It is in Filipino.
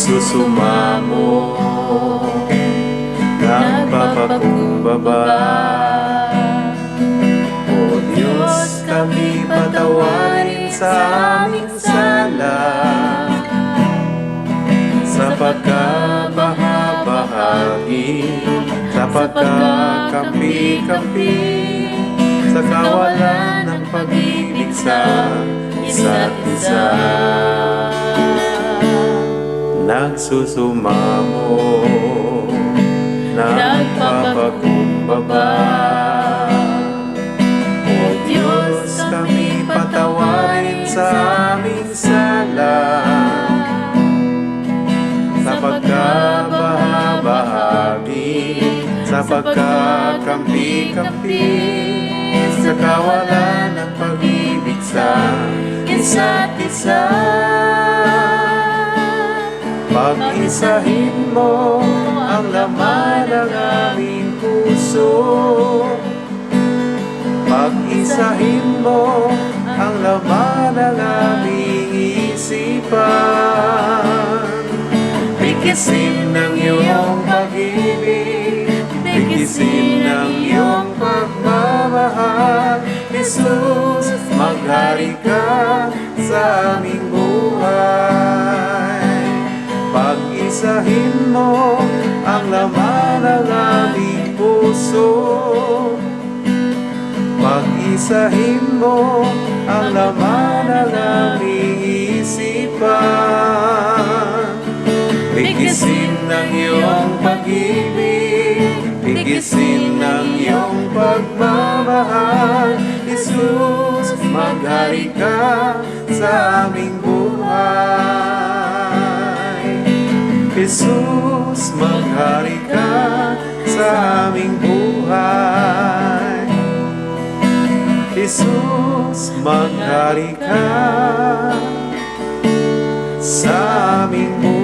nagsusumamo, nagpapakumbaba. O Diyos, kami patawarin sa aming sala, sa pagkabahabahagi, sa pagkakampi-kampi, sa kawalan ng pag-ibig sa isa't isa. Nagsusumamo, nagpapakumbaba. O Diyos, kami patawarin sa aming sala, sa pagkabahabahagi, sa pagkakampi-kampi, sa kawalan ng pag-ibig sa isa't isa. Pag-isahin mo ang laman ng aming puso, pag-isahin mo ang laman ng aming isipan. Tikisin ng iyong pag-ibig, tikisin ng iyong pagmamahal. Jesus, maghari ka sa aming buhay. Pag-isahin mo ang laman ng aming puso, pag-isahin mo ang laman ng aming isipan. Tikisin ng iyong pag-ibig, tikisin ng iyong pagmamahal. Jesus, maghari ka sa aming buhay. Jesus, maghari ka sa aming buhay. Jesus, maghari ka sa aming buhay.